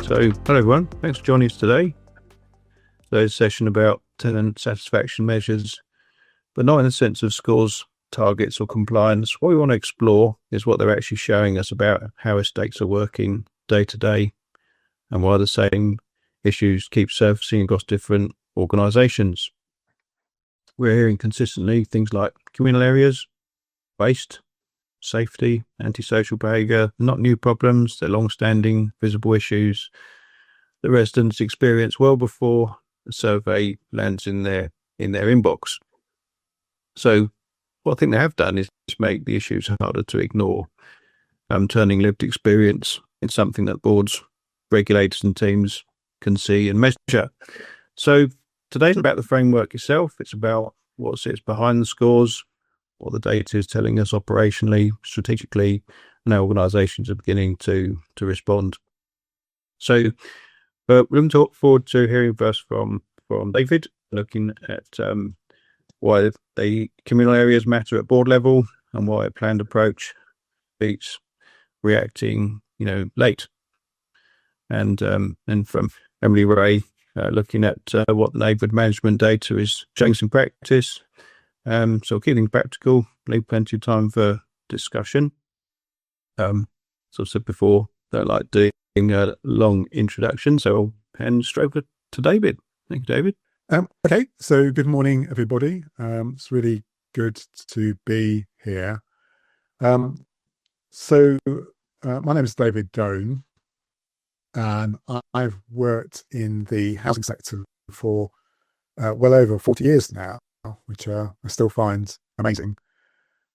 So, hello everyone, thanks for joining us today. Today's session about tenant satisfaction measures, but not in the sense of scores, targets or compliance. What we want to explore is what they're actually showing us about how estates are working day to day and why the same issues keep surfacing across different organisations. We're hearing consistently things like communal areas, waste, safety, antisocial behaviour, not new problems, they're long-standing, visible issues that residents experience well before a survey lands in their inbox. So what I think they have done is make the issues harder to ignore, turning lived experience into something that boards, regulators and teams can see and measure. So today's about the framework itself. It's about what sits behind the scores, what the data is telling us operationally, strategically, and how organisations are beginning to respond. So we're going to look forward to hearing first from David, looking at why the communal areas matter at board level and why a planned approach beats reacting, late. And from Emily-Rae, looking at what neighbourhood management data is showing in practice. So keeping practical, leave plenty of time for discussion. So I said before, don't like doing a long introduction, so I'll hand straight over to David. Thank you, David. Okay, so good morning, everybody. It's really good to be here. My name is David Doan, and I've worked in the housing sector for well over 40 years now, which I still find amazing.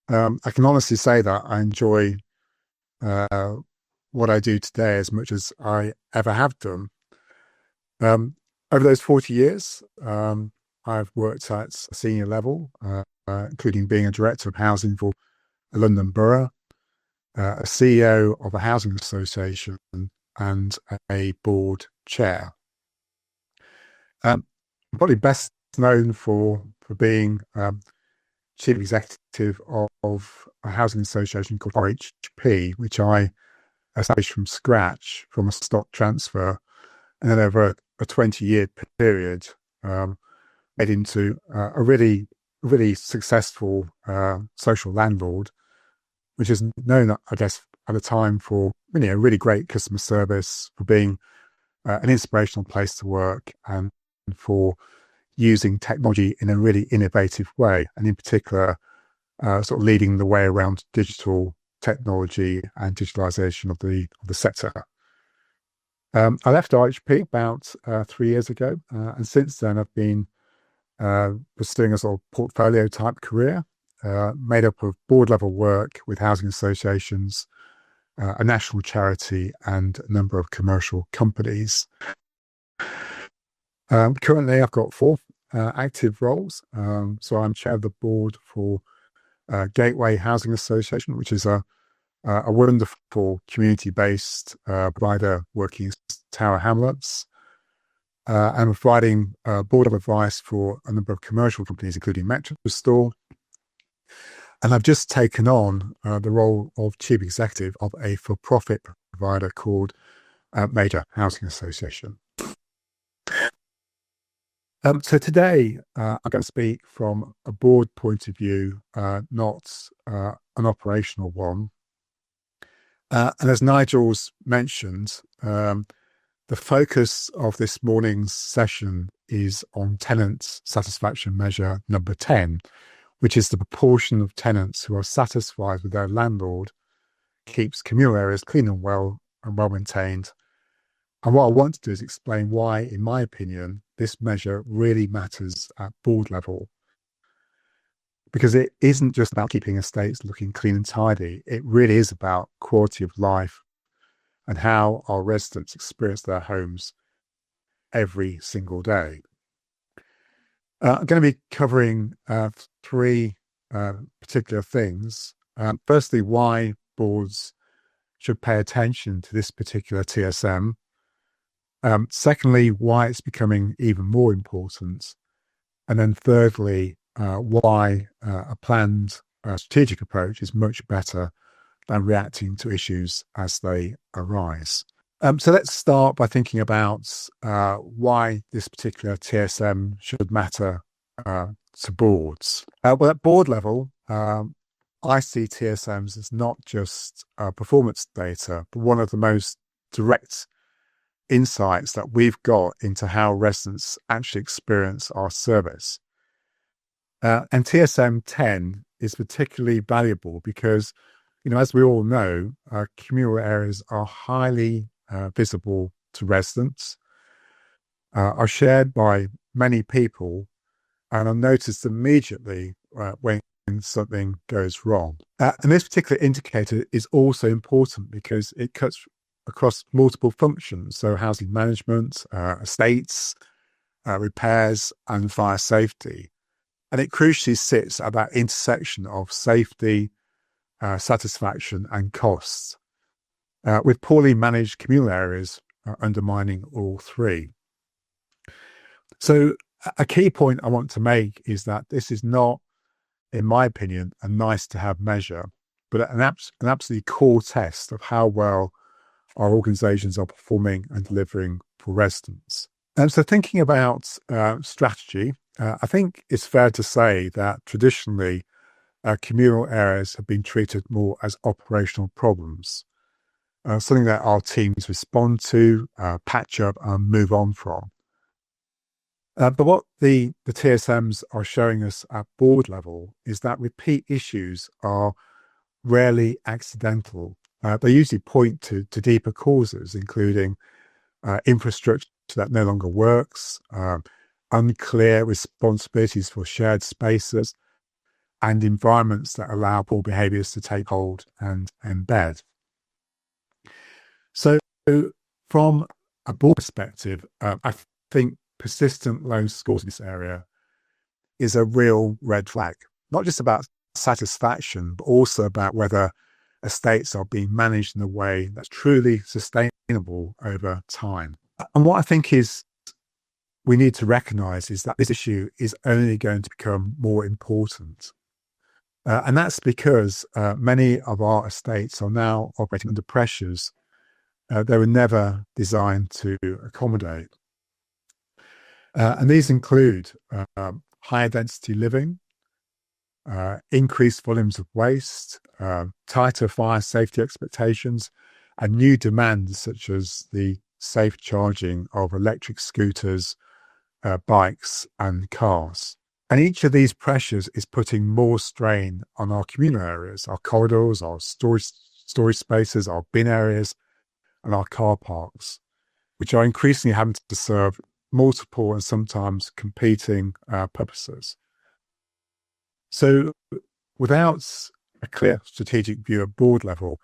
I can honestly say that I enjoy what I do today as much as I ever have done. Over those 40 years, I've worked at a senior level, including being a director of housing for a London borough, a CEO of a housing association, and a board chair. Probably best known for being chief executive of a housing association called RHP, which I established from scratch from a stock transfer, and then over a 20-year period made into a really successful social landlord, which is known, I guess, at the time for really great customer service, for being an inspirational place to work, and for using technology in a really innovative way, and in particular, sort of leading the way around digital technology and digitalization of the sector. I left RHP about 3 years ago, and since then I've been pursuing a sort of portfolio type career, made up of board level work with housing associations, a national charity, and a number of commercial companies. Currently, I've got 4 active roles. So I'm chair of the board for Gateway Housing Association, which is a wonderful community-based provider working in Tower Hamlets, and providing board of advice for a number of commercial companies, including metroSTOR. And I've just taken on the role of chief executive of a for-profit provider called Major Housing Association. So today, I'm going to speak from a board point of view, not an operational one. And as Nigel's mentioned, the focus of this morning's session is on tenant satisfaction measure number 10, which is the proportion of tenants who are satisfied with their landlord, keeps communal areas clean and well maintained. And what I want to do is explain why, in my opinion, this measure really matters at board level. Because it isn't just about keeping estates looking clean and tidy. It really is about quality of life and how our residents experience their homes every single day. I'm going to be covering 3 particular things. Firstly, why boards should pay attention to this particular TSM. Secondly, why it's becoming even more important. And then thirdly, why a planned strategic approach is much better than reacting to issues as they arise. So let's start by thinking about why this particular TSM should matter to boards. Well, at board level, I see TSMs as not just performance data, but one of the most direct insights that we've got into how residents actually experience our service. And TSM 10 is particularly valuable because, as we all know, communal areas are highly visible to residents, are shared by many people, and are noticed immediately when something goes wrong. And this particular indicator is also important because it cuts across multiple functions, so housing management, estates, repairs, and fire safety. And it crucially sits at that intersection of safety, satisfaction, and costs, with poorly managed communal areas undermining all three. So a key point I want to make is that this is not, in my opinion, a nice to have measure, but an absolutely core test of how well our organisations are performing and delivering for residents. And so thinking about strategy, I think it's fair to say that traditionally communal areas have been treated more as operational problems, something that our teams respond to, patch up and move on from. But what the TSMs are showing us at board level is that repeat issues are rarely accidental. They usually point to deeper causes, including infrastructure that no longer works, unclear responsibilities for shared spaces, and environments that allow poor behaviours to take hold and embed. So from a board perspective, I think persistent low scores in this area is a real red flag, not just about satisfaction, but also about whether estates are being managed in a way that's truly sustainable over time. And what I think is we need to recognise is that this issue is only going to become more important. And that's because many of our estates are now operating under pressures they were never designed to accommodate. And these include higher density living, increased volumes of waste, tighter fire safety expectations, and new demands such as the safe charging of electric scooters, bikes, and cars. And each of these pressures is putting more strain on our communal areas, our corridors, our storage spaces, our bin areas, and our car parks, which are increasingly having to serve multiple and sometimes competing purposes. So without a clear strategic view at board level,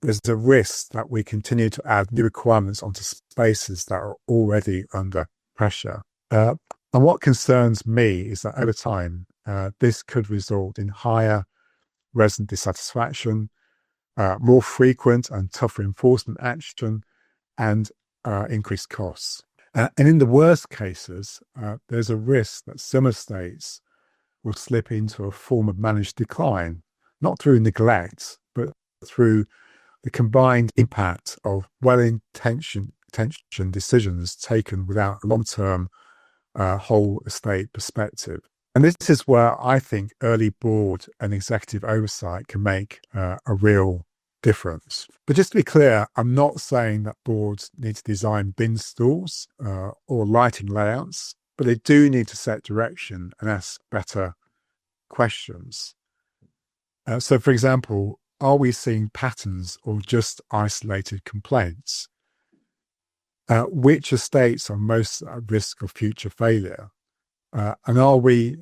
there's a risk that we continue to add new requirements onto spaces that are already under pressure. And what concerns me is that over time, this could result in higher resident dissatisfaction, more frequent and tougher enforcement action, and increased costs. And in the worst cases, there's a risk that some estates will slip into a form of managed decline, not through neglect, but through the combined impact of well-intentioned decisions taken without a long-term whole estate perspective. And this is where I think early board and executive oversight can make a real difference. But just to be clear, I'm not saying that boards need to design bin stalls or lighting layouts, but they do need to set direction and ask better questions. So, for example, are we seeing patterns or just isolated complaints? Which estates are most at risk of future failure? And are we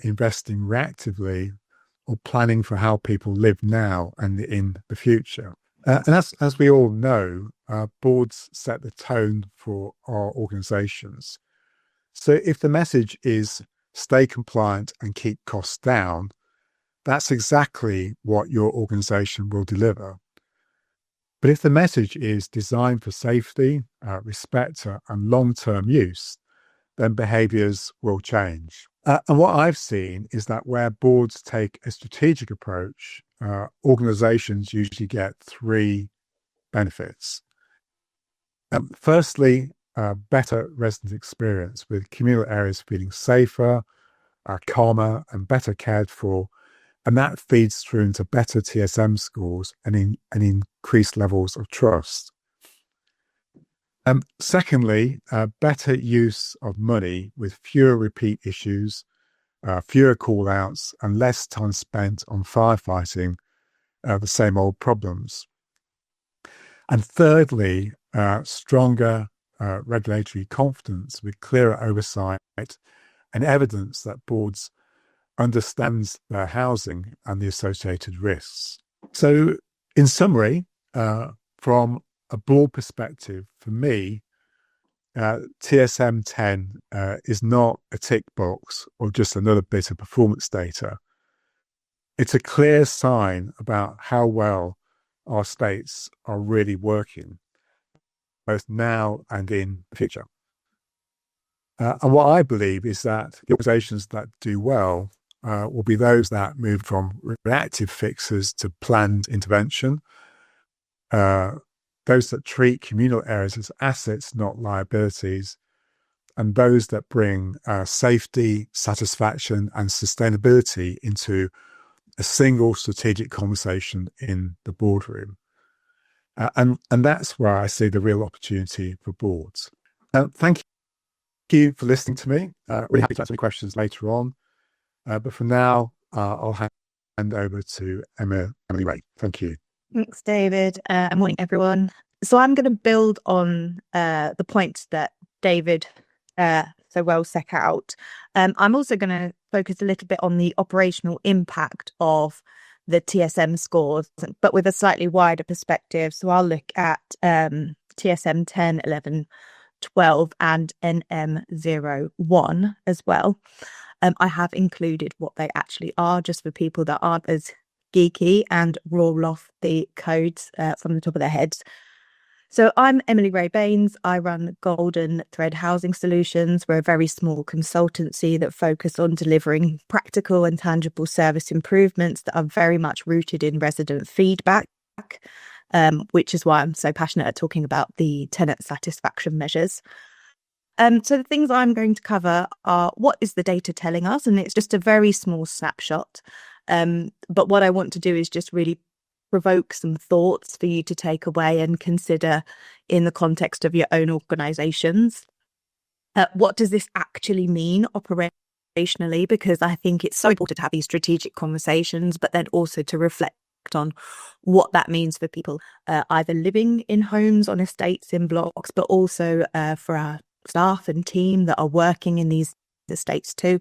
investing reactively or planning for how people live now and in the future? And as we all know, boards set the tone for our organisations. So if the message is stay compliant and keep costs down, that's exactly what your organisation will deliver. But if the message is designed for safety, respect, and long-term use, then behaviours will change. And what I've seen is that where boards take a strategic approach, organisations usually get three benefits. Firstly, better resident experience with communal areas feeling safer, calmer and better cared for, and that feeds through into better TSM scores and increased levels of trust. Secondly, better use of money with fewer repeat issues, fewer call-outs and less time spent on firefighting the same old problems. And thirdly, stronger regulatory confidence with clearer oversight and evidence that boards understands their housing and the associated risks. So in summary, from a board perspective, for me, TSM 10 is not a tick box or just another bit of performance data. It's a clear sign about how well our estates are really working, both now and in the future. And what I believe is that the organisations that do well will be those that move from reactive fixes to planned intervention, those that treat communal areas as assets, not liabilities, and those that bring safety, satisfaction, and sustainability into a single strategic conversation in the boardroom. And that's where I see the real opportunity for boards. Thank you for listening to me. Really happy to answer any questions later on. But for now, I'll hand over to Emily-Rae. Thank you. Thanks, David. Morning, everyone. So I'm going to build on the points that David so well set out. I'm also going to focus a little bit on the operational impact of the TSM scores, but with a slightly wider perspective. So I'll look at TSM 10, 11, 12 and NM01 as well. I have included what they actually are just for people that aren't as geeky and roll off the codes from the top of their heads. So I'm Emily-Rae Baines. I run Golden Thread Housing Solutions. We're a very small consultancy that focus on delivering practical and tangible service improvements that are very much rooted in resident feedback, which is why I'm so passionate at talking about the tenant satisfaction measures. So the things I'm going to cover are what is the data telling us, and it's just a very small snapshot. But what I want to do is just really provoke some thoughts for you to take away and consider in the context of your own organisations. What does this actually mean operationally? Because I think it's so important to have these strategic conversations, but then also to reflect on what that means for people either living in homes, on estates, in blocks, but also for our staff and team that are working in these estates too.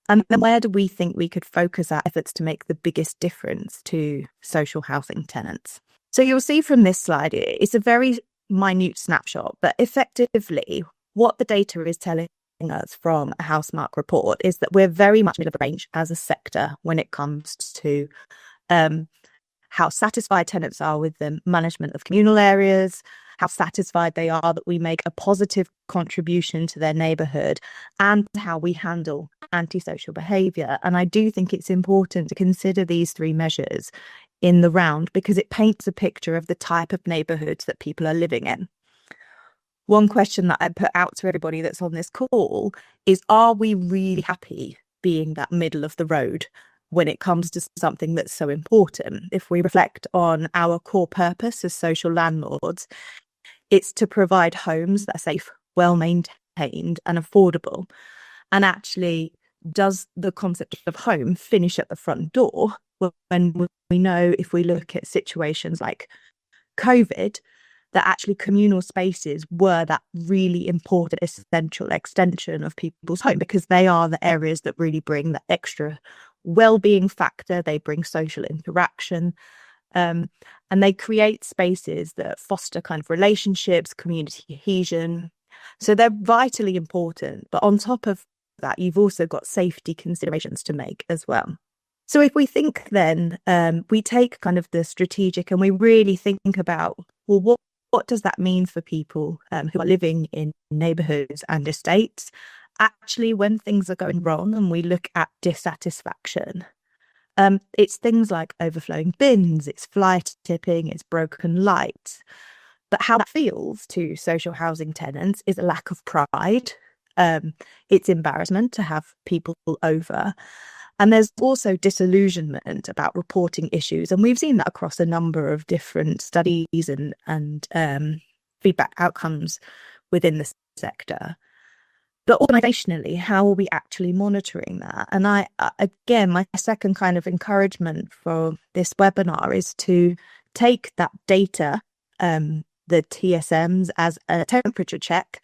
And then where do we think we could focus our efforts to make the biggest difference to social housing tenants? So you'll see from this slide, it's a very minute snapshot, but effectively what the data is telling us from a Housemarque report is that we're very much middle of the range as a sector when it comes to how satisfied tenants are with the management of communal areas, how satisfied they are that we make a positive contribution to their neighbourhood, and how we handle antisocial behaviour. And I do think it's important to consider these three measures in the round because it paints a picture of the type of neighbourhoods that people are living in. One question that I put out to everybody that's on this call is, are we really happy being that middle of the road when it comes to something that's so important? If we reflect on our core purpose as social landlords, it's to provide homes that are safe, well maintained and affordable. And actually, does the concept of home finish at the front door when we know, if we look at situations like COVID, that actually communal spaces were that really important, essential extension of people's home, because they are the areas that really bring that extra well-being factor. They bring social interaction, and they create spaces that foster kind of relationships, community cohesion. So they're vitally important. But on top of that, you've also got safety considerations to make as well. So if we think then, we take kind of the strategic and we really think about, well, what does that mean for people who are living in neighbourhoods and estates? Actually, when things are going wrong and we look at dissatisfaction, it's things like overflowing bins, it's fly tipping, it's broken lights. But how that feels to social housing tenants is a lack of pride. It's embarrassment to have people over. And there's also disillusionment about reporting issues. And we've seen that across a number of different studies and feedback outcomes within the sector. But organisationally, how are we actually monitoring that? And again, my second kind of encouragement for this webinar is to take that data, the TSMs, as a temperature check.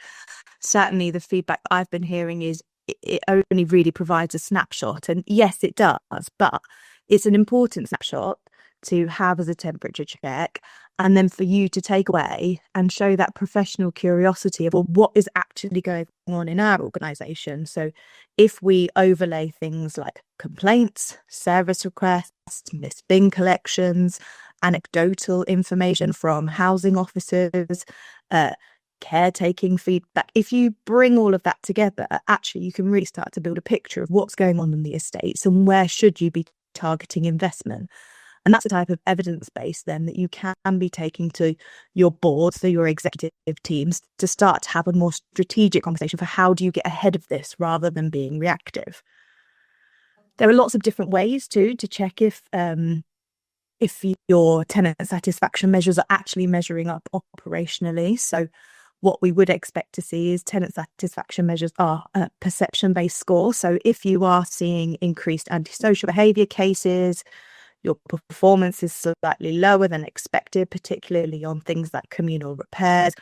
Certainly the feedback I've been hearing is it only really provides a snapshot. And yes, it does, but it's an important snapshot to have as a temperature check, and then for you to take away and show that professional curiosity of, well, what is actually going on in our organisation. So if we overlay things like complaints, service requests, missed bin collections, anecdotal information from housing officers, caretaking feedback, if you bring all of that together, actually you can really start to build a picture of what's going on in the estates and where should you be targeting investment. And that's the type of evidence base then that you can be taking to your board, so your executive teams, to start to have a more strategic conversation for how do you get ahead of this rather than being reactive. There are lots of different ways to check if your tenant satisfaction measures are actually measuring up operationally. So what we would expect to see is tenant satisfaction measures are a perception-based score. So if you are seeing increased antisocial behaviour cases, your performance is slightly lower than expected, particularly on things like communal repairs,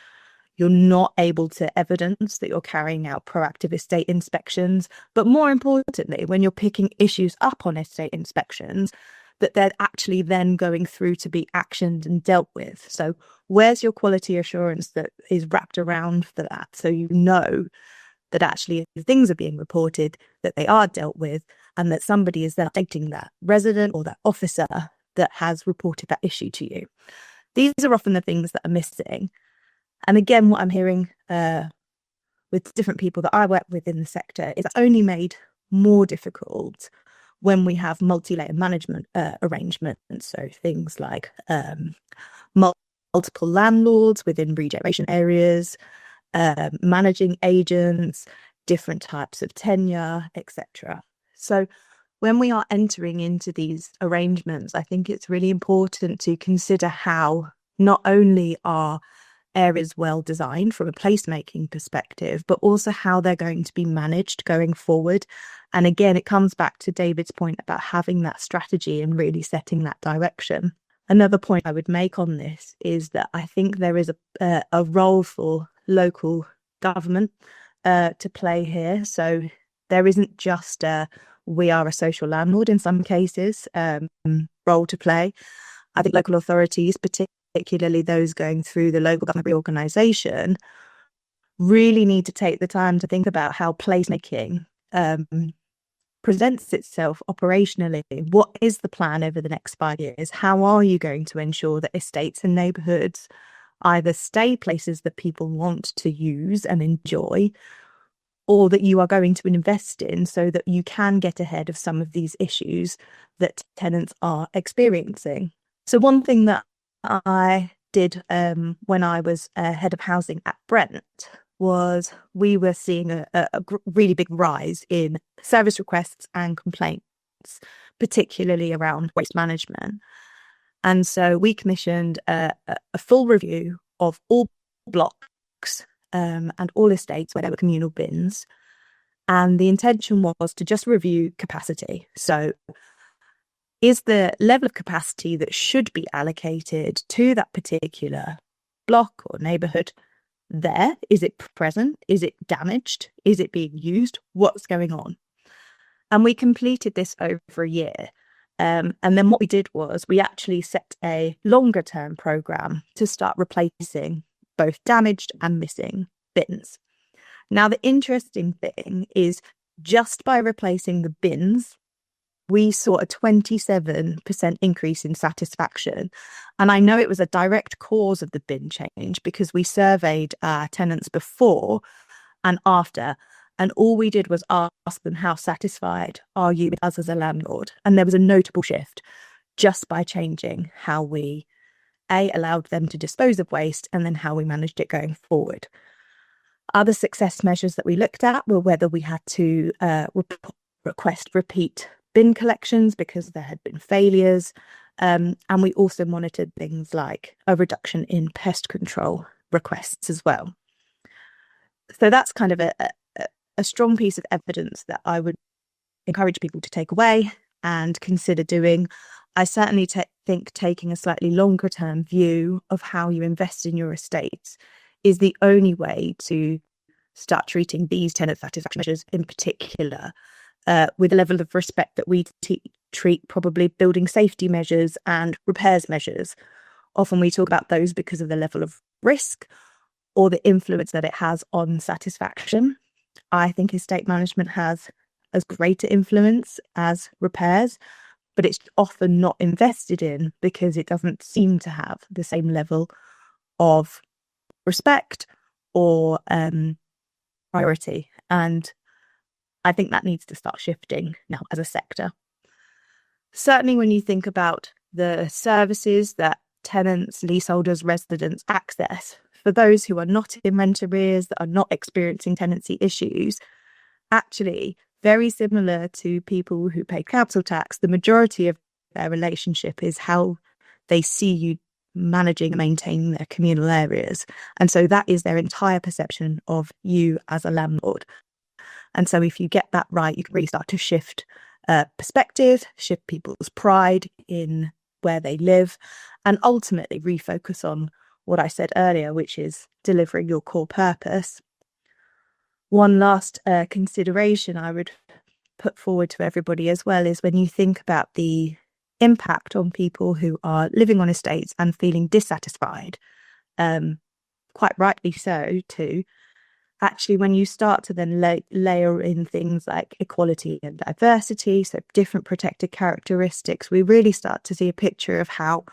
you're not able to evidence that you're carrying out proactive estate inspections. But more importantly, when you're picking issues up on estate inspections, that they're actually then going through to be actioned and dealt with. So where's your quality assurance that is wrapped around for that? So you know that actually if things are being reported, that they are dealt with, and that somebody is then updating that resident or that officer that has reported that issue to you. These are often the things that are missing. And again, what I'm hearing with different people that I work with in the sector is only made more difficult when we have multi-layer management arrangements. So things like multiple landlords within regeneration areas, managing agents, different types of tenure, etc. So when we are entering into these arrangements, I think it's really important to consider how not only are areas well designed from a placemaking perspective, but also how they're going to be managed going forward. And again, it comes back to David's point about having that strategy and really setting that direction. Another point I would make on this is that I think there is a role for local government to play here. So there isn't just we are a social landlord in some cases role to play. I think local authorities, particularly those going through the local government reorganisation, really need to take the time to think about how placemaking presents itself operationally. What is the plan over the next 5 years? How are you going to ensure that estates and neighbourhoods either stay places that people want to use and enjoy, or that you are going to invest in so that you can get ahead of some of these issues that tenants are experiencing? So one thing that I did when I was head of housing at Brent was we were seeing a really big rise in service requests and complaints, particularly around waste management. And so we commissioned a full review of all blocks and all estates where there were communal bins. And the intention was to just review capacity. So is the level of capacity that should be allocated to that particular block or neighbourhood there? Is it present? Is it damaged? Is it being used? What's going on? And we completed this over a year. And then what we did was we actually set a longer term programme to start replacing both damaged and missing bins. Now, the interesting thing is just by replacing the bins, we saw a 27% increase in satisfaction. And I know it was a direct cause of the bin change because we surveyed tenants before and after, and all we did was ask them, how satisfied are you with us as a landlord? And there was a notable shift just by changing how we allowed them to dispose of waste, and then how we managed it going forward. Other success measures that we looked at were whether we had to request repeat bin collections because there had been failures. And we also monitored things like a reduction in pest control requests as well. So that's kind of a strong piece of evidence that I would encourage people to take away and consider doing. I certainly think taking a slightly longer term view of how you invest in your estates is the only way to start treating these tenant satisfaction measures in particular with a level of respect that we treat probably building safety measures and repairs measures. Often we talk about those because of the level of risk or the influence that it has on satisfaction. I think estate management has as greater influence as repairs, but it's often not invested in because it doesn't seem to have the same level of respect or priority. And I think that needs to start shifting now as a sector. Certainly when you think about the services that tenants, leaseholders, residents access, for those who are not in rent arrears, that are not experiencing tenancy issues, actually very similar to people who pay council tax, the majority of their relationship is how they see you managing and maintaining their communal areas. And so that is their entire perception of you as a landlord. And so if you get that right, you can really start to shift perspective, shift people's pride in where they live, and ultimately refocus on what I said earlier, which is delivering your core purpose. One last consideration I would put forward to everybody as well is when you think about the impact on people who are living on estates and feeling dissatisfied, quite rightly so too, actually when you start to then layer in things like equality and diversity, so different protected characteristics, we really start to see a picture of how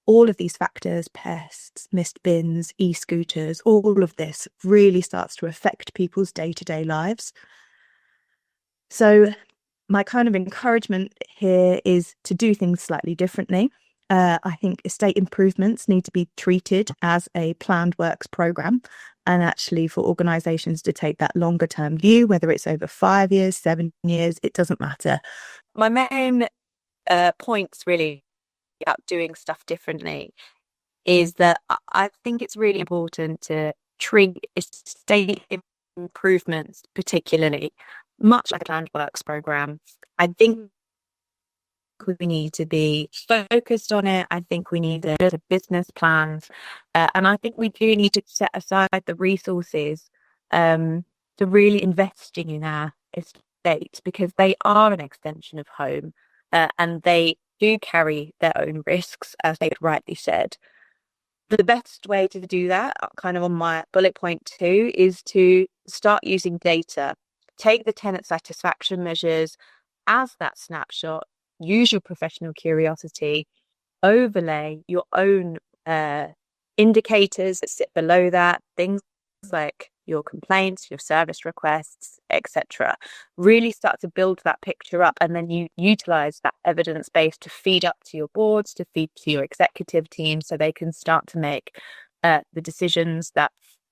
all of these factors, pests, missed bins, e-scooters, all of this really starts to affect people's day-to-day lives. So my kind of encouragement here is to do things slightly differently. I think estate improvements need to be treated as a planned works programme, and actually for organisations to take that longer term view, whether it's over 5 years, 7 years, it doesn't matter. My main points really about doing stuff differently is that I think it's really important to treat estate improvements particularly much like a planned works programme. I think we need to be focused on it. I think we need to build a business plan. And I think we do need to set aside the resources to really investing in our estates, because they are an extension of home and they do carry their own risks, as they rightly said. The best way to do that, kind of on my bullet point 2, is to start using data. Take the tenant satisfaction measures as that snapshot, use your professional curiosity, overlay your own indicators that sit below that, things like your complaints, your service requests, etc. Really start to build that picture up, and then you utilize that evidence base to feed up to your boards, to feed to your executive team, so they can start to make the decisions that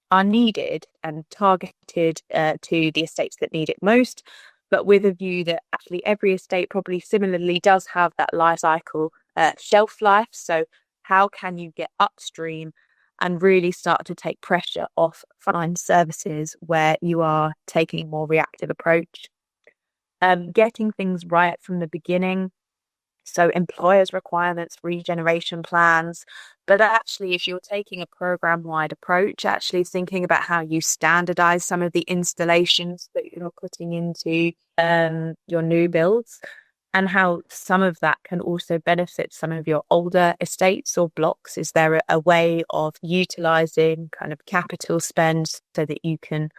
are needed and targeted to the estates that need it most, but with a view that actually every estate probably similarly does have that life cycle shelf life. So how can you get upstream and really start to take pressure off frontline services where you are taking a more reactive approach? Getting things right from the beginning. So employers' requirements, regeneration plans, but actually if you're taking a program-wide approach, actually thinking about how you standardize some of the installations that you're putting into your new builds, and how some of that can also benefit some of your older estates or blocks. Is there a way of utilizing kind of capital spend so that you can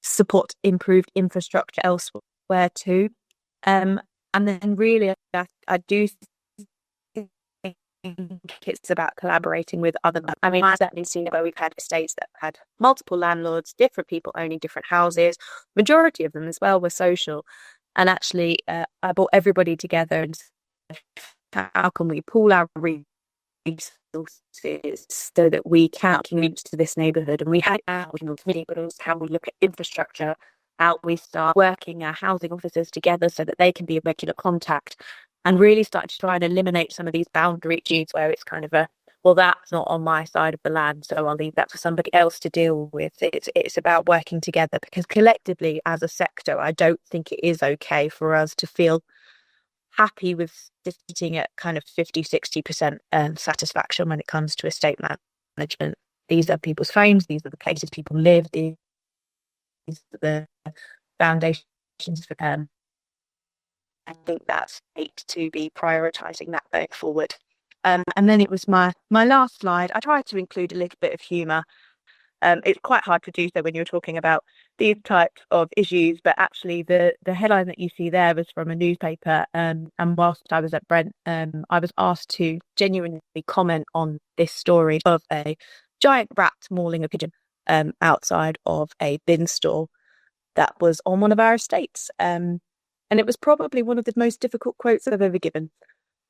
support improved infrastructure elsewhere too? And then really, I do think it's about collaborating with other. I mean, I've certainly seen it where we've had estates that had multiple landlords, different people owning different houses. Majority of them as well were social. And actually, I brought everybody together and said, how can we pool our resources resources so that we can contribute to this neighbourhood. And we had our committee, but also how we look at infrastructure, how we start working our housing officers together so that they can be a regular contact, and really start to try and eliminate some of these boundary issues where it's kind of a, well, that's not on my side of the land, so I'll leave that for somebody else to deal with. It's about working together, because collectively as a sector, I don't think it is okay for us to feel happy with sitting at kind of 50-60% satisfaction when it comes to estate management. These are people's homes, these are the places people live, these are the foundations for them. I think that's great to be prioritising that going forward. And then it was my last slide. I tried to include a little bit of humour. It's quite hard to do so when you're talking about these types of issues, but actually the headline that you see there was from a newspaper. And whilst I was at Brent, I was asked to genuinely comment on this story of a giant rat mauling a pigeon outside of a bin store that was on one of our estates. And it was probably one of the most difficult quotes I've ever given.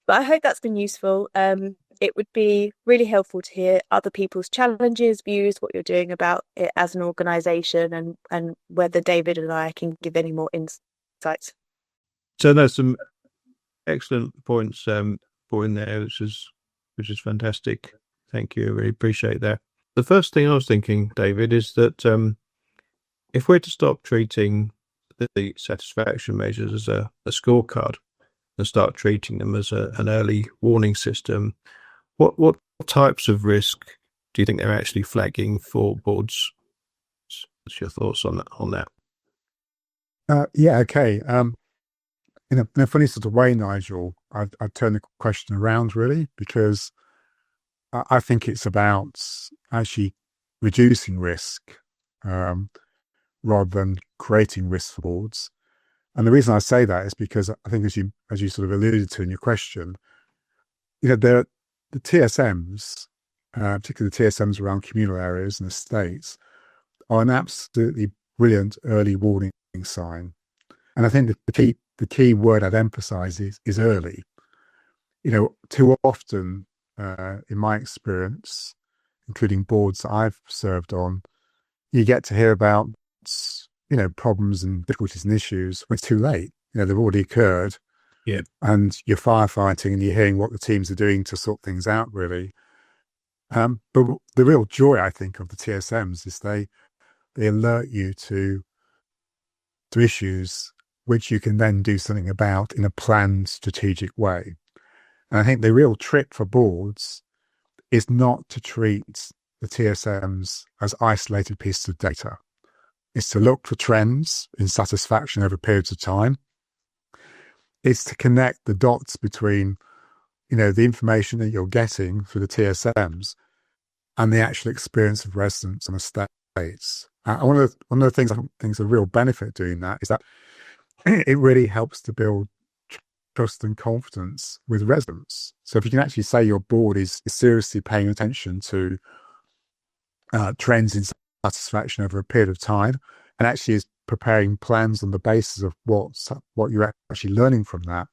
But I hope that's been useful. It would be really helpful to hear other people's challenges, views, what you're doing about it as an organisation, and whether David and I can give any more insights. So there's some excellent points put in there, which is fantastic. Thank you. I really appreciate that. The first thing I was thinking, David, is that if we're to stop treating the satisfaction measures as a scorecard and start treating them as an early warning system, what types of risk do you think they're actually flagging for boards? What's your thoughts on that? Yeah, okay. In a funny sort of way, Nigel, I'd turn the question around really, because I think it's about actually reducing risk rather than creating risk for boards. And the reason I say that is because I think, as you sort of alluded to in your question, the TSMs, particularly the TSMs around communal areas and estates, are an absolutely brilliant early warning sign. And I think the key word I'd emphasise is early. Too often, in my experience, including boards that I've served on, you get to hear about problems and difficulties and issues when it's too late. They've already occurred. Yeah. And you're firefighting and you're hearing what the teams are doing to sort things out, really. But the real joy, I think, of the TSMs is they alert you to issues which you can then do something about in a planned, strategic way. And I think the real trick for boards is not to treat the TSMs as isolated pieces of data. It's to look for trends in satisfaction over periods of time. It's to connect the dots between, the information that you're getting through the TSMs and the actual experience of residents and estates. One of the things I think is a real benefit doing that is that it really helps to build trust and confidence with residents. So if you can actually say your board is seriously paying attention to trends in satisfaction over a period of time, and actually is preparing plans on the basis of what you're actually learning from that,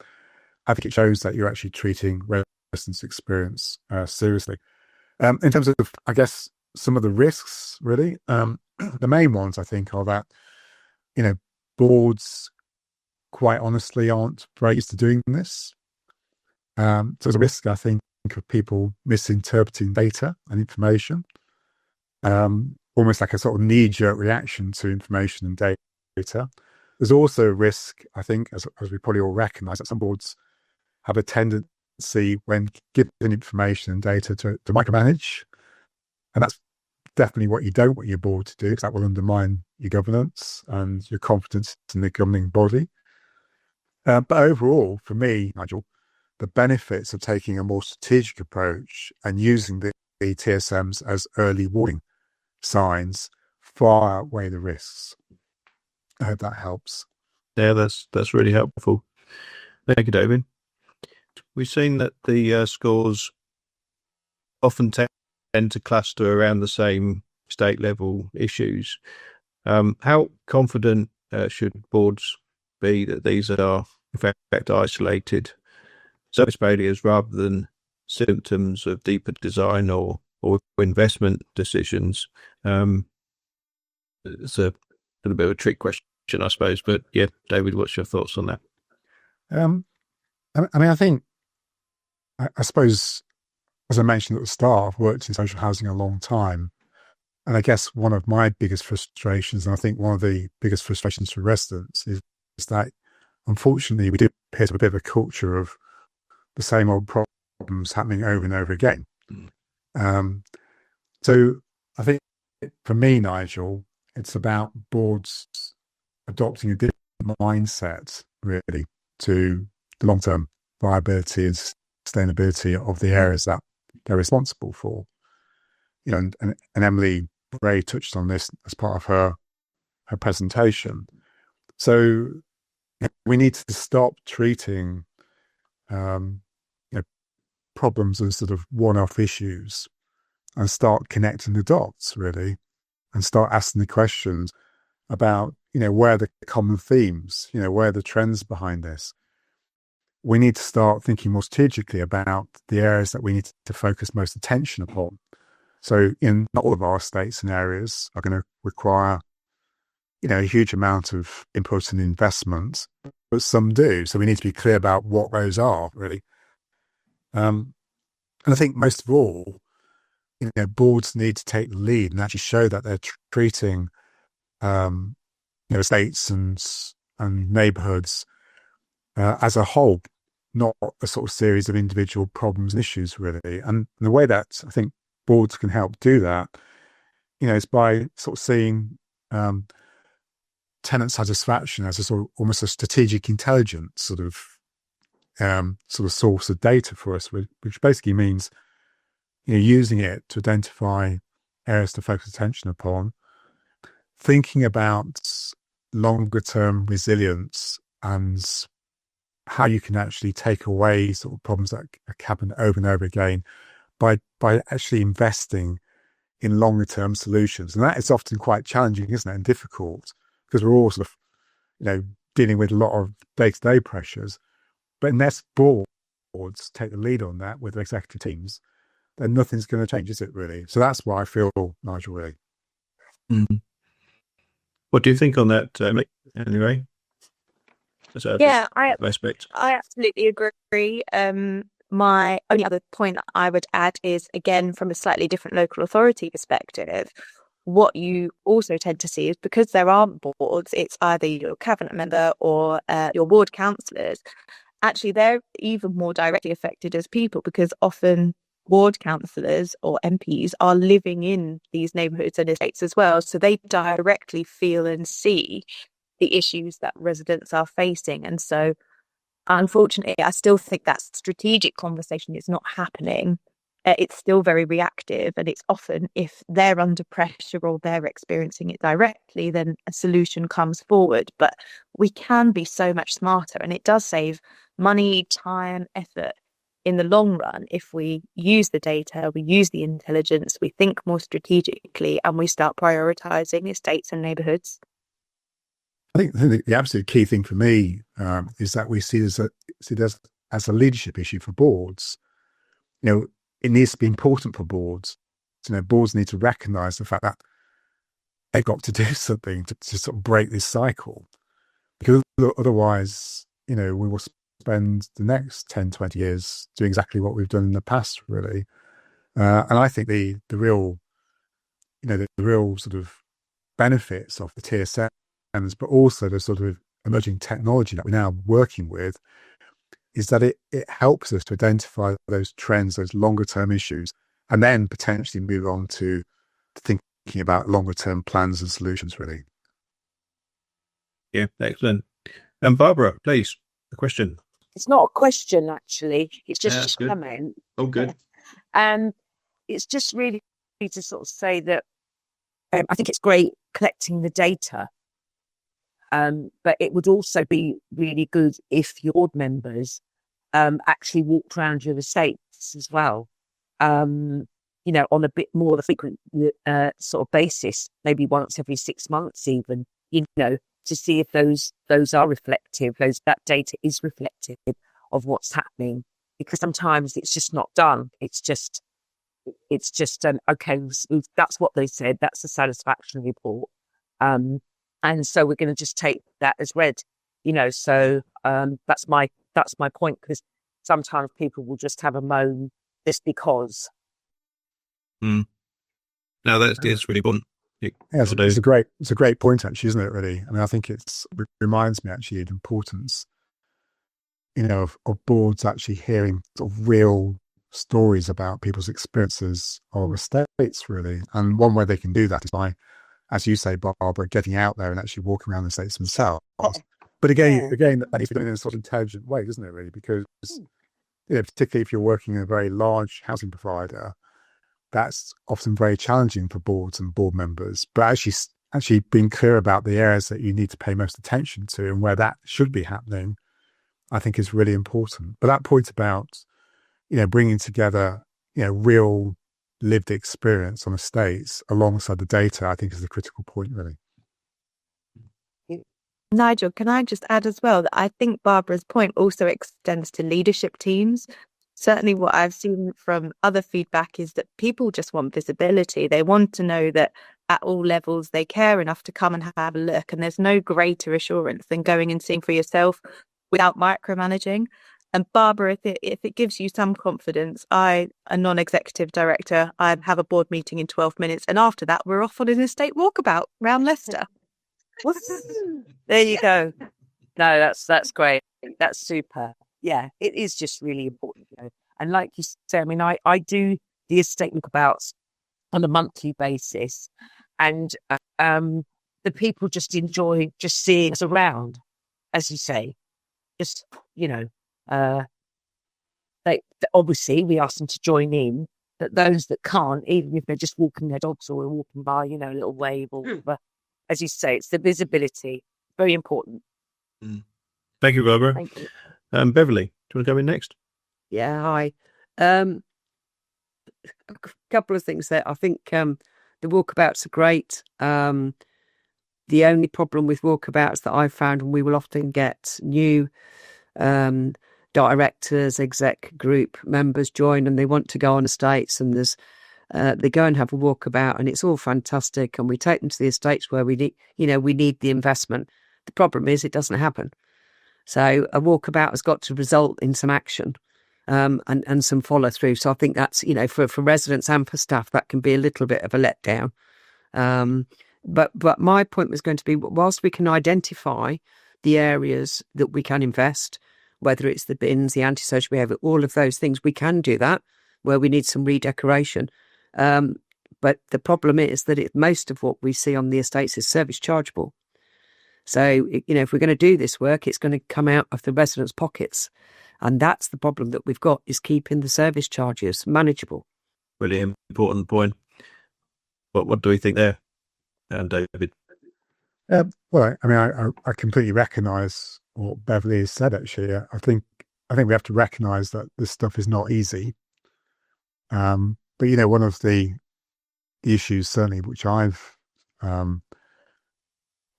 I think it shows that you're actually treating residents' experience seriously. In terms of, I guess, some of the risks, really, the main ones, I think, are that, boards, quite honestly, aren't very used to doing this. So there's a risk, I think, of people misinterpreting data and information. Almost like a sort of knee-jerk reaction to information and data. There's also a risk, I think, as we probably all recognise, that some boards have a tendency, when given information and data, to micromanage. And that's definitely what you don't want your board to do, because that will undermine your governance and your confidence in the governing body. But overall, for me, Nigel, the benefits of taking a more strategic approach and using the TSMs as early warning signs far outweigh the risks. I hope that helps. Yeah, that's really helpful. Thank you, David. We've seen that the scores often tend to cluster around the same state level issues. How confident should boards be that these are in fact isolated service failures rather than symptoms of deeper design or investment decisions? It's a little bit of a trick question, I suppose, but yeah, David, what's your thoughts on that? I think, I suppose, as I mentioned at the start, I've worked in social housing a long time. And I guess one of my biggest frustrations, and I think one of the biggest frustrations for residents, is that unfortunately we do appear to have a bit of a culture of the same old problems happening over and over again. So I think for me, Nigel, it's about boards adopting a different mindset, really, to the long-term viability and sustainability of the areas that they're responsible for. And Emily-Rae touched on this as part of her presentation. So we need to stop treating problems as sort of one-off issues and start connecting the dots, really, and start asking the questions about, where are the common themes, where are the trends behind this. We need to start thinking more strategically about the areas that we need to focus most attention upon. So not all of our estates and areas are going to require, a huge amount of input and investment, but some do. So we need to be clear about what those are, really. And I think most of all, boards need to take the lead and actually show that they're treating, estates and neighbourhoods as a whole, not a sort of series of individual problems and issues, really. And the way that I think boards can help do that, is by sort of seeing tenant satisfaction as a sort of almost a strategic intelligence sort of source of data for us, which basically means using it to identify areas to focus attention upon, thinking about longer term resilience and how you can actually take away sort of problems that happen over and over again by actually investing in longer term solutions. And that is often quite challenging, isn't it, and difficult, because we're all sort of, dealing with a lot of day-to-day pressures. But unless boards take the lead on that with their executive teams, then nothing's going to change, is it, really? So that's why I feel, Nigel, really. Mm-hmm. What do you think on that, Emily-Rae? Yeah, I absolutely agree. My only other point I would add is, again, from a slightly different local authority perspective, what you also tend to see is because there aren't boards, it's either your cabinet member or your ward councillors. Actually, they're even more directly affected as people, because often ward councillors or MPs are living in these neighbourhoods and estates as well. So they directly feel and see the issues that residents are facing. And so, unfortunately, I still think that strategic conversation is not happening. It's still very reactive, and it's often if they're under pressure or they're experiencing it directly, then a solution comes forward. But we can be so much smarter, and it does save money, time, effort in the long run if we use the data, we use the intelligence, we think more strategically, and we start prioritising estates and neighbourhoods. I think the absolute key thing for me is that we see this as a leadership issue for boards. It needs to be important for boards. Boards need to recognise the fact that they've got to do something to sort of break this cycle, because otherwise, we will spend the next 10, 20 years doing exactly what we've done in the past, really. And I think the real sort of benefits of the TSMs, but also the sort of emerging technology that we're now working with, is that it helps us to identify those trends, those longer term issues, and then potentially move on to thinking about longer term plans and solutions, really. Yeah, excellent. And Barbara, please, a question. It's not a question, actually. It's just a comment. Oh, good. It's just really to sort of say that I think it's great collecting the data. But it would also be really good if your board members actually walked around your estates as well, on a bit more of a frequent sort of basis, maybe once every 6 months even, to see if those are reflective, that data is reflective of what's happening because sometimes it's just not done. It's just okay. That's what they said. That's the satisfaction report, and so we're going to just take that as read. So that's my point, because sometimes people will just have a moan just because. No, that's really important. It's a great point, actually, isn't it? Really, I mean, I think it reminds me actually of the importance, of boards actually hearing sort of real stories about people's experiences of estates, really. And one way they can do that is by, as you say, Barbara, getting out there and actually walking around the estates themselves. But again, that needs to be done in a sort of intelligent way, doesn't it? Really, because particularly if you're working in a very large housing provider, that's often very challenging for boards and board members. But actually being clear about the areas that you need to pay most attention to and where that should be happening, I think is really important. But that point about, bringing together, real lived experience on estates alongside the data, I think is the critical point, really. Nigel, can I just add as well that I think Barbara's point also extends to leadership teams. Certainly what I've seen from other feedback is that people just want visibility. They want to know that at all levels they care enough to come and have a look. And there's no greater assurance than going and seeing for yourself without micromanaging. And Barbara, if it gives you some confidence, a non-executive director, I have a board meeting in 12 minutes. And after that, we're off on an estate walkabout around Leicester. There you go. No, that's great. That's super. Yeah, it is just really important. And like you say, I mean, I do the estate walkabouts on a monthly basis, and the people just enjoy just seeing us around, as you say. Just they obviously we ask them to join in, but those that can't, even if they're just walking their dogs or walking by, a little wave or whatever, as you say, it's the visibility, very important. Thank you, Barbara. Thank you. Beverly, do you want to go in next? Yeah, hi. A couple of things there. I think the walkabouts are great. The only problem with walkabouts that I've found, and we will often get new directors, exec group members join, and they want to go on estates, and there's they go and have a walkabout, and it's all fantastic, and we take them to the estates where we need the investment. The problem is it doesn't happen. So a walkabout has got to result in some action and some follow through. So I think that's, for residents and for staff, that can be a little bit of a letdown. But my point was going to be, whilst we can identify the areas that we can invest, whether it's the bins, the antisocial behaviour, all of those things, we can do that where we need some redecoration. But the problem is that most of what we see on the estates is service chargeable. So, if we're going to do this work, it's going to come out of the residents' pockets. And that's the problem that we've got, is keeping the service charges manageable. Really important point. What do we think there, David? Well, I mean, I completely recognise what Beverly has said, actually. I think we have to recognise that this stuff is not easy. But, one of the issues, certainly, which I've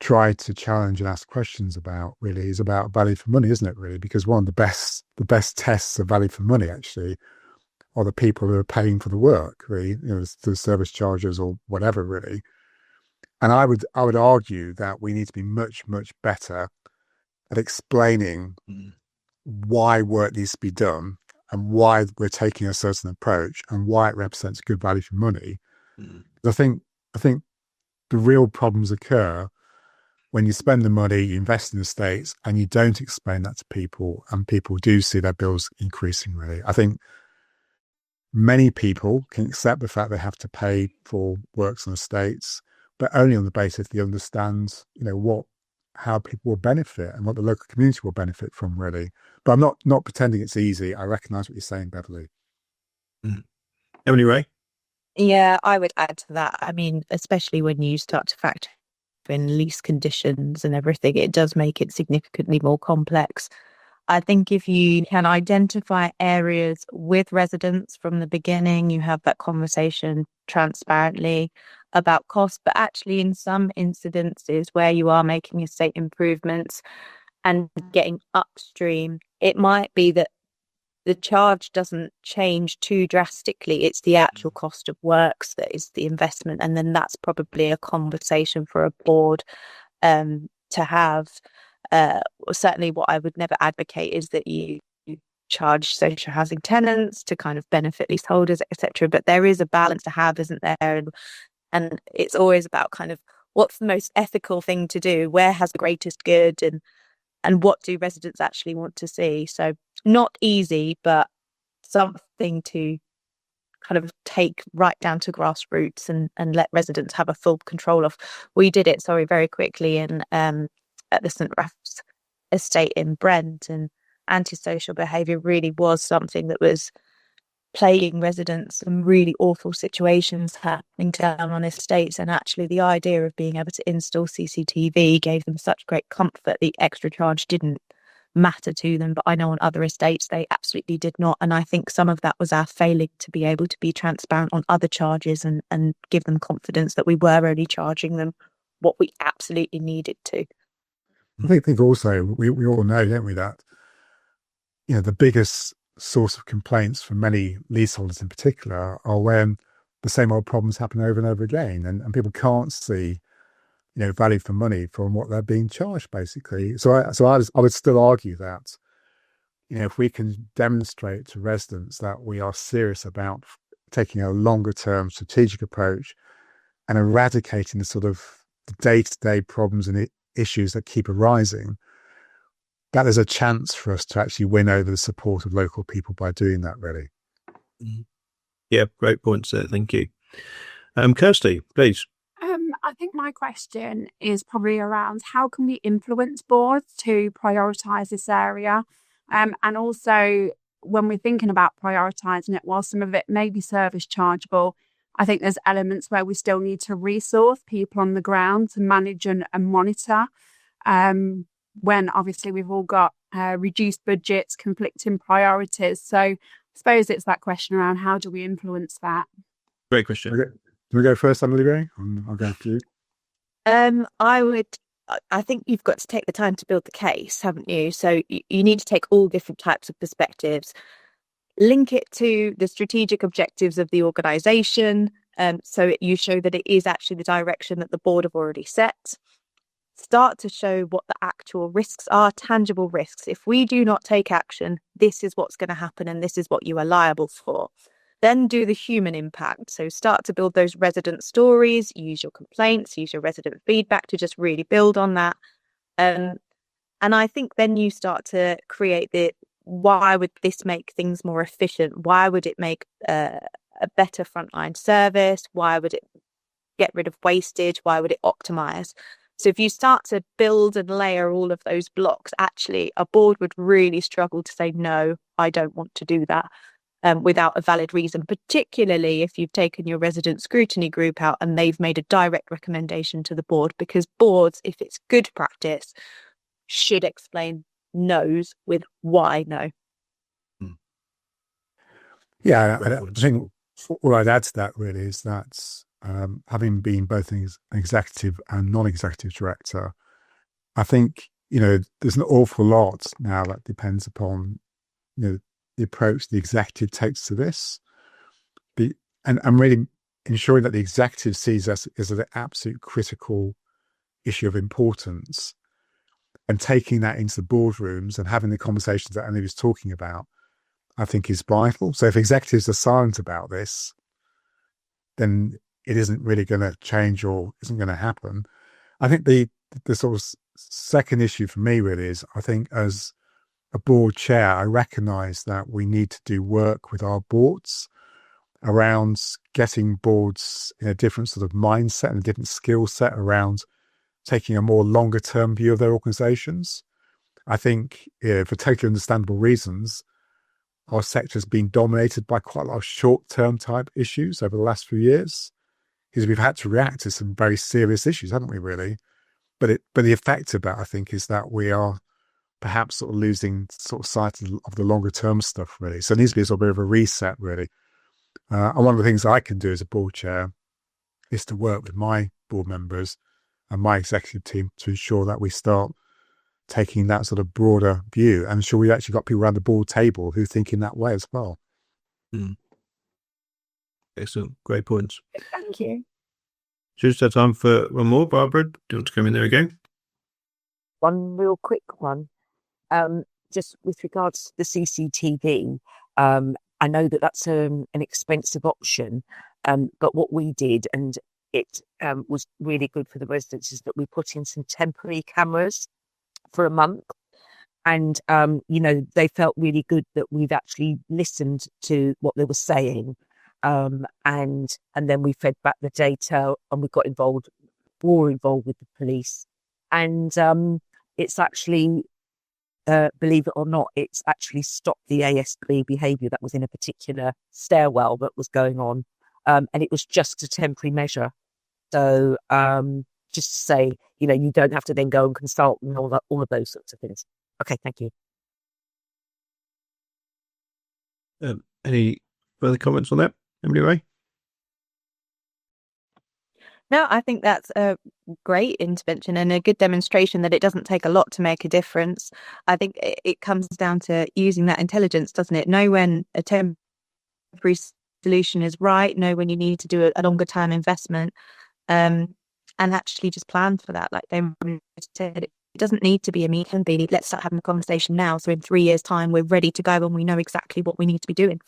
tried to challenge and ask questions about, really, is about value for money, isn't it, really? Because one of the best tests of value for money, actually, are the people who are paying for the work, really, the service charges or whatever, really. And I would argue that we need to be much, much better at explaining why work needs to be done and why we're taking a certain approach and why it represents good value for money. I think the real problems occur when you spend the money, you invest in estates, and you don't explain that to people, and people do see their bills increasing, really. I think many people can accept the fact they have to pay for works on estates, but only on the basis they understand, how people will benefit and what the local community will benefit from, really. But I'm not pretending it's easy. I recognise what you're saying, Beverly. Emily-Rae? Yeah, I would add to that. I mean, especially when you start to factor in lease conditions and everything, it does make it significantly more complex. I think if you can identify areas with residents from the beginning, you have that conversation transparently about cost, but actually in some incidences where you are making estate improvements and getting upstream, it might be that the charge doesn't change too drastically. It's the actual cost of works that is the investment. And then that's probably a conversation for a board to have. Certainly what I would never advocate is that you charge social housing tenants to kind of benefit leaseholders, etc. But there is a balance to have, isn't there? And it's always about kind of what's the most ethical thing to do, where has the greatest good, and what do residents actually want to see. So not easy, but something to kind of take right down to grassroots and let residents have a full control of. We did it, very quickly in at the St Raph's estate in Brent, and antisocial behaviour really was something that was plaguing residents, some really awful situations happening down on estates. And actually the idea of being able to install CCTV gave them such great comfort. The extra charge didn't matter to them, but I know on other estates they absolutely did not. And I think some of that was our failing to be able to be transparent on other charges and give them confidence that we were only charging them what we absolutely needed to. I think also we all know, don't we, that the biggest source of complaints from many leaseholders in particular are when the same old problems happen over and over again, and people can't see value for money from what they're being charged, basically. So I would still argue that if we can demonstrate to residents that we are serious about taking a longer term strategic approach and eradicating the sort of the day-to-day problems and issues that keep arising, that there's a chance for us to actually win over the support of local people by doing that, really. Yeah, great points there. Thank you. Kirsty, please. I think my question is probably around how can we influence boards to prioritise this area? And also, when we're thinking about prioritising it, while some of it may be service chargeable, I think there's elements where we still need to resource people on the ground to manage and monitor. When obviously we've all got reduced budgets, conflicting priorities. So I suppose it's that question around how do we influence that? Great question. Okay. Do we go first, Emily-Rae? I'll go for you. I think you've got to take the time to build the case, haven't you? So you need to take all different types of perspectives, link it to the strategic objectives of the organisation, so you show that it is actually the direction that the board have already set. Start to show what the actual risks are, tangible risks. If we do not take action, this is what's going to happen and this is what you are liable for. Then do the human impact. So start to build those resident stories, use your complaints, use your resident feedback to just really build on that. And I think then you start to create why would this make things more efficient? Why would it make a better frontline service? Why would it get rid of wastage? Why would it optimize? So if you start to build and layer all of those blocks, actually a board would really struggle to say, no, I don't want to do that without a valid reason, particularly if you've taken your resident scrutiny group out and they've made a direct recommendation to the board, because boards, if it's good practice, should explain no's with why no. Yeah, I think all I'd add to that really is that having been both an executive and non-executive director, I think, there's an awful lot now that depends upon, the approach the executive takes to this. And really ensuring that the executive sees us as an absolute critical issue of importance and taking that into the boardrooms and having the conversations that Annie was talking about, I think is vital. So if executives are silent about this, then it isn't really going to change or isn't going to happen. I think the sort of second issue for me really is, I think as a board chair, I recognise that we need to do work with our boards around getting boards in a different sort of mindset and a different skill set around taking a more longer term view of their organisations. I think for totally understandable reasons, our sector has been dominated by quite a lot of short term type issues over the last few years, because we've had to react to some very serious issues, haven't we, really? But the effect of that, I think, is that we are perhaps sort of losing sort of sight of the longer term stuff, really. So it needs to be a sort of bit of a reset, really. And one of the things I can do as a board chair is to work with my board members and my executive team to ensure that we start taking that sort of broader view. And sure, we've actually got people around the board table who think in that way as well. Excellent. Great points. Thank you. Just have time for one more. Barbara, do you want to come in there again? One real quick one. Just with regards to the CCTV, I know that that's an expensive option, but what we did, and it was really good for the residents, is that we put in some temporary cameras for a month. And, they felt really good that we've actually listened to what they were saying. And then we fed back the data and we got more involved with the police. And it's actually, believe it or not, it's actually stopped the ASB behaviour that was in a particular stairwell that was going on. And it was just a temporary measure. So just to say, you don't have to then go and consult and all of those sorts of things. Okay, thank you. Any further comments on that, Emily-Rae? No, I think that's a great intervention and a good demonstration that it doesn't take a lot to make a difference. I think it comes down to using that intelligence, doesn't it? Know when a temporary solution is right, know when you need to do a longer term investment, and actually just plan for that. Like they said, it doesn't need to be immediately. Let's start having a conversation now. So in 3 years' time, we're ready to go and we know exactly what we need to be doing.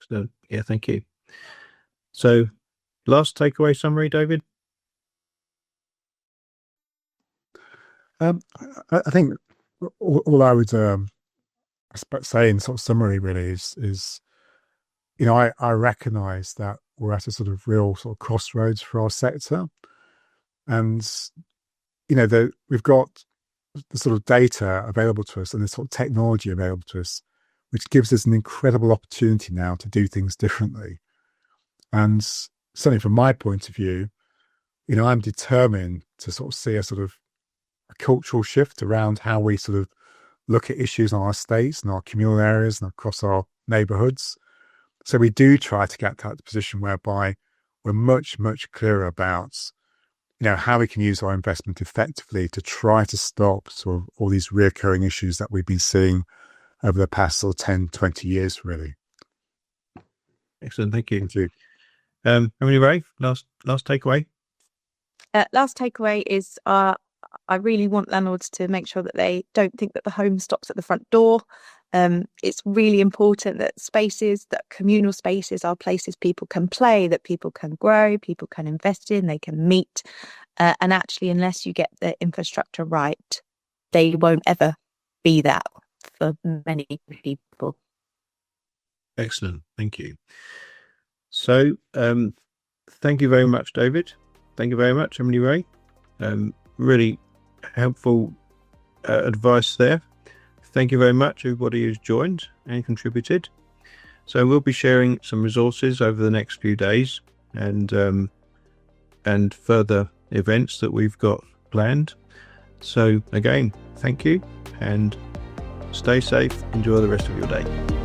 So, yeah, thank you. So, last takeaway summary, David? I think all I would say in sort of summary really is I recognise that we're at a sort of real sort of crossroads for our sector, and we've got the sort of data available to us and the sort of technology available to us, which gives us an incredible opportunity now to do things differently. And certainly from my point of view, I'm determined to sort of see a sort of a cultural shift around how we sort of look at issues on our estates and our communal areas and across our neighbourhoods. So we do try to get to that position whereby we're much, much clearer about, how we can use our investment effectively to try to stop sort of all these reoccurring issues that we've been seeing over the past sort of 10, 20 years, really. Excellent. Thank you. Thank you. Emily-Rae, last takeaway? Last takeaway is I really want landlords to make sure that they don't think that the home stops at the front door. It's really important that communal spaces are places people can play, that people can grow, people can invest in, they can meet. And actually, unless you get the infrastructure right, they won't ever be that for many people. Excellent. Thank you. So, thank you very much, David. Thank you very much, Emily-Rae. Really helpful advice there. Thank you very much, everybody who's joined and contributed. So we'll be sharing some resources over the next few days and further events that we've got planned. So again, thank you and stay safe. Enjoy the rest of your day.